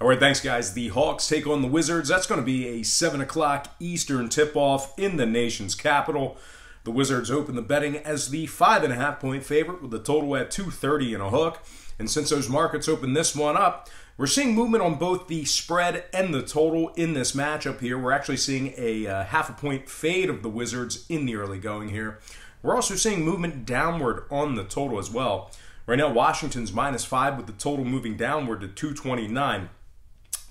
All right, thanks, guys. The Hawks take on the Wizards. That's going to be a 7 o'clock Eastern tip-off in the nation's capital. The Wizards open the betting as the 5.5-point favorite with the total at 230 and a hook. And since those markets open this one up, we're seeing movement on both the spread and the total in this matchup here. We're actually seeing a half-a-point fade of the Wizards in the early going here. We're also seeing movement downward on the total as well. Right now, Washington's -5 with the total moving downward to 229.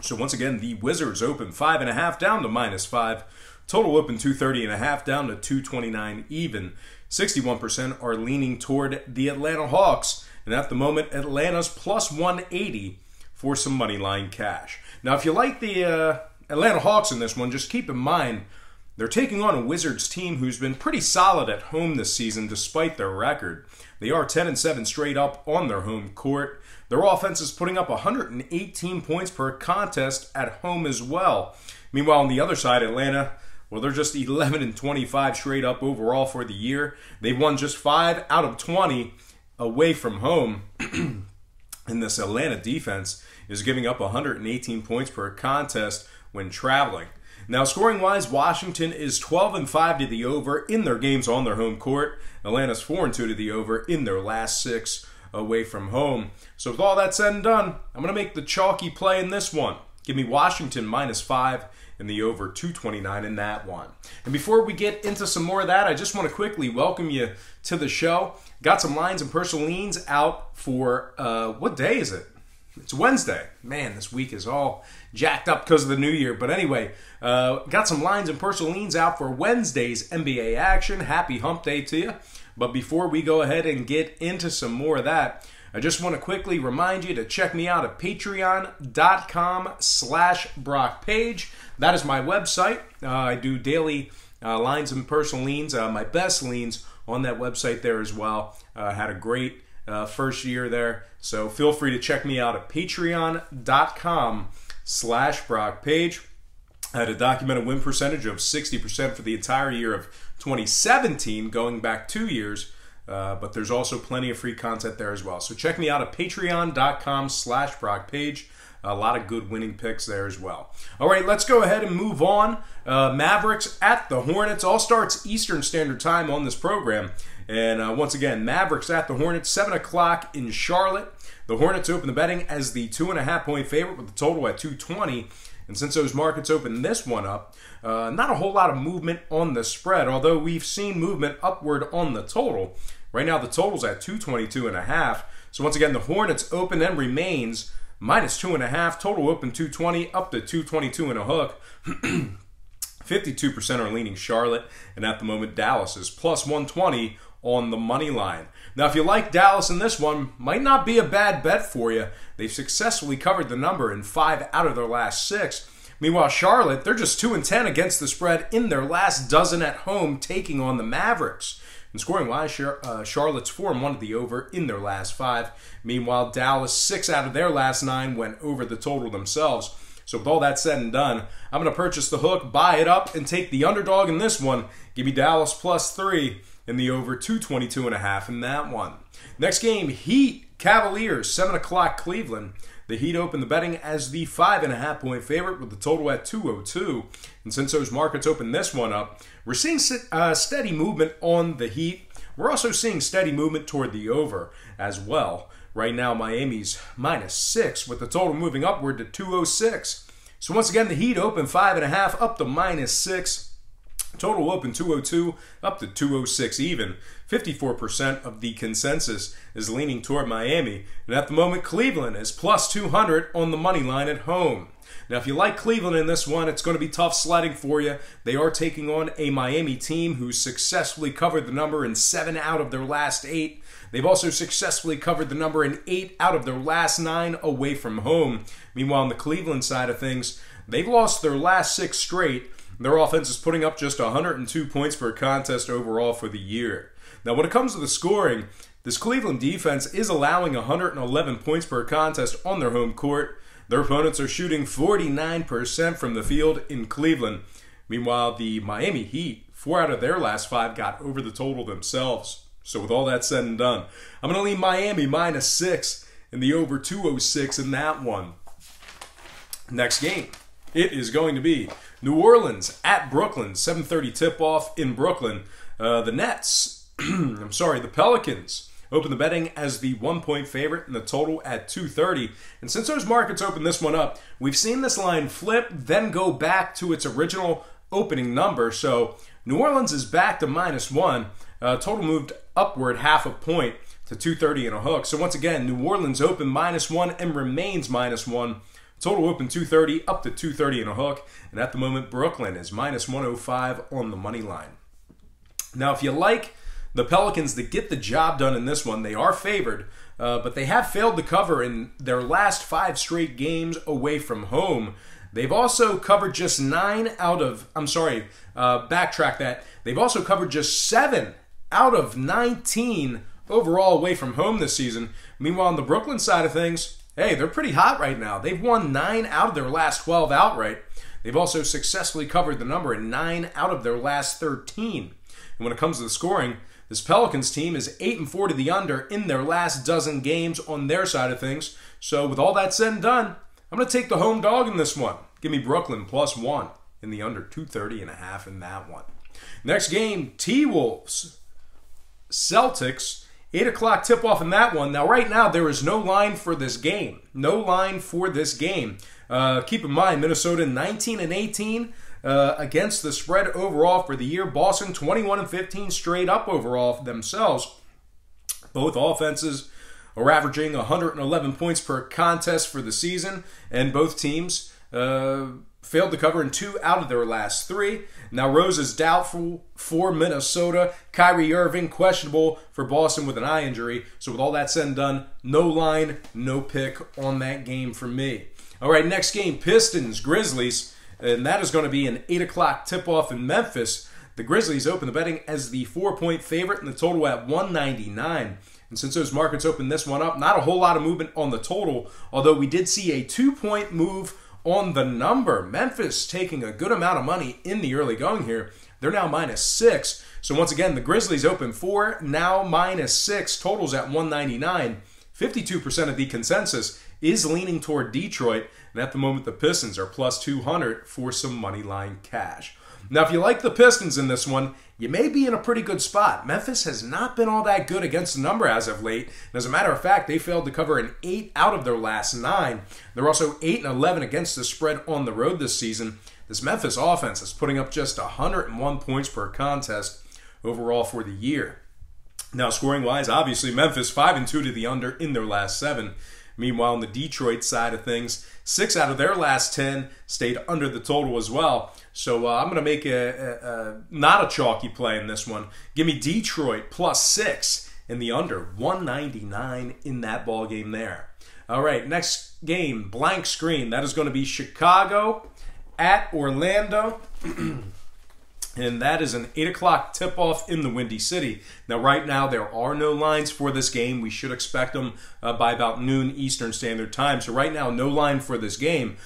So once again, the Wizards open 5.5 down to -5. Total open 230.5 down to 229 even. 61% are leaning toward the Atlanta Hawks. And at the moment, Atlanta's plus 180 for some money line cash. Now, if you like the Atlanta Hawks in this one, just keep in mind they're taking on a Wizards team who's been pretty solid at home this season despite their record. They are 10-7 straight up on their home court. Their offense is putting up 118 points per contest at home as well. Meanwhile, on the other side, Atlanta, well, they're just 11-25 straight up overall for the year. They've won just 5 out of 20 away from home. And this Atlanta defense is giving up 118 points per contest when traveling. Now, scoring-wise, Washington is 12-5 to the over in their games on their home court. Atlanta's 4-2 to the over in their last 6 away from home. So with all that said and done, I'm going to make the chalky play in this one. Give me Washington -5 in the over 229 in that one. And before we get into some more of that, I just want to quickly welcome you to the show. Got some lines and personal leans out for, what day is it? It's Wednesday. Man, this week is all jacked up because of the new year. But anyway, got some lines and personal leans out for Wednesday's NBA action. Happy hump day to you. But before we go ahead and get into some more of that, I just want to quickly remind you to check me out at patreon.com/BrockPage. That is my website. I do daily lines and personal leans, my best leans on that website there as well. Had a great first year there. So feel free to check me out at patreon.com/BrockPage. I had a documented win percentage of 60% for the entire year of 2017, going back 2 years. But there's also plenty of free content there as well. So check me out at patreon.com/BrockPage. A lot of good winning picks there as well. All right, let's go ahead and move on. Mavericks at the Hornets. All starts Eastern Standard Time on this program. And once again, Mavericks at the Hornets, 7 o'clock in Charlotte. The Hornets open the betting as the 2.5-point favorite with the total at 220. And since those markets opened this one up, not a whole lot of movement on the spread, although we've seen movement upward on the total. Right now, the total's at 222.5. So once again, the Hornets open and remains -2.5. Total open 220 up to 222 and a hook. 52% are leaning Charlotte, and at the moment, Dallas is plus 120 on the money line. Now, if you like Dallas in this one, might not be a bad bet for you. They've successfully covered the number in 5 out of their last 6. Meanwhile, Charlotte, they're just 2-10 against the spread in their last dozen at home, taking on the Mavericks. And scoring-wise, Charlotte's 4-1 to the over in their last 5. Meanwhile, Dallas, 6 out of their last 9 went over the total themselves. So with all that said and done, I'm going to purchase the hook, buy it up, and take the underdog in this one. Give me Dallas +3 in the over 222.5 in that one. Next game, Heat, Cavaliers, 7 o'clock Cleveland. The Heat open the betting as the 5.5-point favorite with the total at 202. And since those markets opened this one up, we're seeing steady movement on the Heat. We're also seeing steady movement toward the over as well. Right now, Miami's -6 with the total moving upward to 206. So once again, the Heat open 5.5 up to -6. Total open 202 up to 206 even. 54% of the consensus is leaning toward Miami. And at the moment, Cleveland is plus 200 on the money line at home. Now, if you like Cleveland in this one, it's going to be tough sledding for you. They are taking on a Miami team who successfully covered the number in 7 out of their last 8. They've also successfully covered the number in 8 out of their last 9 away from home. Meanwhile, on the Cleveland side of things, they've lost their last 6 straight. Their offense is putting up just 102 points per contest overall for the year. Now, when it comes to the scoring, this Cleveland defense is allowing 111 points per contest on their home court. Their opponents are shooting 49% from the field in Cleveland. Meanwhile, the Miami Heat, 4 out of their last 5 got over the total themselves. So with all that said and done, I'm going to lean Miami -6 in the over 206 in that one. Next game, it is going to be New Orleans at Brooklyn, 7:30 tip-off in Brooklyn. The Nets, the Pelicans, open the betting as the 1-point favorite and the total at 230. And since those markets opened this one up, we've seen this line flip, then go back to its original opening number. So New Orleans is back to -1. Total moved upward half a point to 230 and a hook. So once again, New Orleans open -1 and remains -1. Total open 230 up to 230 and a hook. And at the moment, Brooklyn is -105 on the money line. Now, if you like the Pelicans to get the job done in this one, they are favored, but they have failed to cover in their last 5 straight games away from home. They've also covered just 9 out of, backtrack that. They've also covered just 7 out of 19 overall away from home this season. Meanwhile, on the Brooklyn side of things, hey, they're pretty hot right now. They've won 9 out of their last 12 outright. They've also successfully covered the number in 9 out of their last 13. And when it comes to the scoring, this Pelicans team is 8-4 to the under in their last dozen games on their side of things. So with all that said and done, I'm going to take the home dog in this one. Give me Brooklyn +1 in the under 230 and a half in that one. Next game, T-Wolves, Celtics, 8 o'clock tip-off in that one. Now, right now, there is no line for this game. No line for this game. Keep in mind, Minnesota 19-18 against the spread overall for the year. Boston 21-15 straight up overall themselves. Both offenses are averaging 111 points per contest for the season, and both teams failed to cover in 2 out of their last 3. Now, Rose is doubtful for Minnesota. Kyrie Irving questionable for Boston with an eye injury. So with all that said and done, no line, no pick on that game for me. All right, next game, Pistons, Grizzlies. And that is going to be an 8 o'clock tip-off in Memphis. The Grizzlies open the betting as the 4-point favorite and the total at 199. And since those markets opened this one up, not a whole lot of movement on the total, although we did see a 2-point move on the number. Memphis taking a good amount of money in the early going here. They're now -6. So once again, the Grizzlies open 4, now -6. Totals at 199. 52% of the consensus is leaning toward Detroit. And at the moment, the Pistons are +200 for some money line cash. Now, if you like the Pistons in this one, you may be in a pretty good spot. Memphis has not been all that good against the number as of late. And as a matter of fact, they failed to cover in 8 out of their last 9. They're also 8-11 against the spread on the road this season. This Memphis offense is putting up just 101 points per contest overall for the year. Now, scoring-wise, obviously, Memphis 5-2 to the under in their last 7. Meanwhile, on the Detroit side of things, 6 out of their last 10 stayed under the total as well. So I'm going to make not a chalky play in this one. Give me Detroit +6 in the under, 199 in that ball game there. All right, next game, blank screen. That is going to be Chicago at Orlando. And that is an 8 o'clock tip-off in the Windy City. Now, right now, there are no lines for this game. We should expect them by about noon Eastern Standard Time. So right now, no line for this game.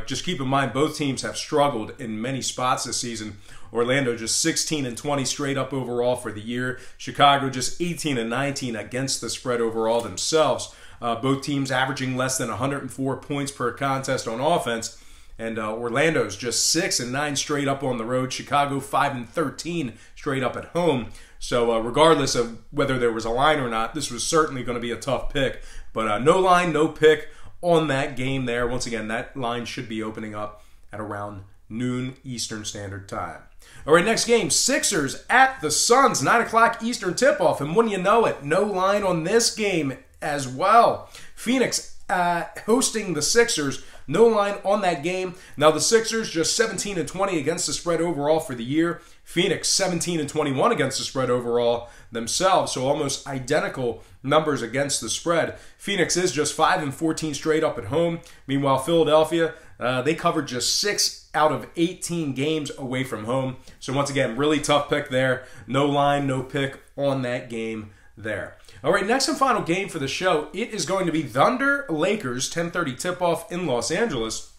Just keep in mind, both teams have struggled in many spots this season. Orlando just 16-20 straight up overall for the year. Chicago just 18-19 against the spread overall themselves. Both teams averaging less than 104 points per contest on offense. And Orlando's just 6-9 straight up on the road. Chicago 5-13 straight up at home. So regardless of whether there was a line or not, this was certainly going to be a tough pick. But no line, no pick on that game there. Once again, that line should be opening up at around noon Eastern Standard Time. All right, next game, Sixers at the Suns, 9 o'clock Eastern tip-off. And wouldn't you know it, no line on this game as well. Phoenix hosting the Sixers. No line on that game. Now the Sixers just 17-20 against the spread overall for the year. Phoenix 17-21 against the spread overall themselves. So almost identical numbers against the spread. Phoenix is just 5-14 straight up at home. Meanwhile, Philadelphia, they covered just 6 out of 18 games away from home. So once again, really tough pick there. No line, no pick on that game there. All right, next and final game for the show. It is going to be Thunder-Lakers, 10:30 tip-off in Los Angeles.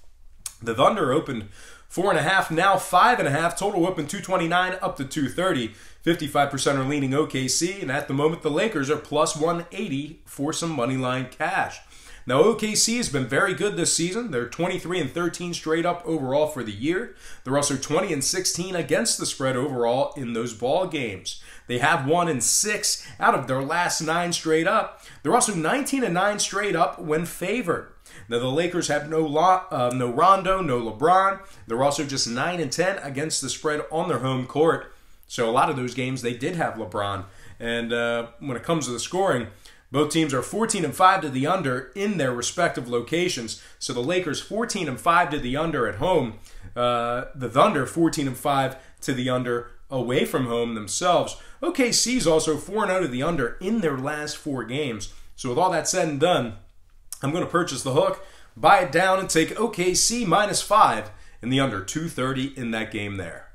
The Thunder opened 4.5, now 5.5. Total open 229 up to 230. 55% are leaning OKC, and at the moment the Lakers are +180 for some money line cash. Now, OKC has been very good this season. They're 23-13 straight up overall for the year. They're also 20-16 against the spread overall in those ball games. They have won in 6 out of their last 9 straight up. They're also 19-9 straight up when favored. Now, the Lakers have no Rondo, no LeBron. They're also just 9-10 against the spread on their home court. So a lot of those games, they did have LeBron. And when it comes to the scoring, both teams are 14-5 to the under in their respective locations. So the Lakers 14-5 to the under at home. The Thunder 14-5 to the under away from home themselves. OKC is also 4-0 to the under in their last 4 games. So with all that said and done, I'm going to purchase the hook, buy it down, and take OKC -5 in the under 230 in that game there.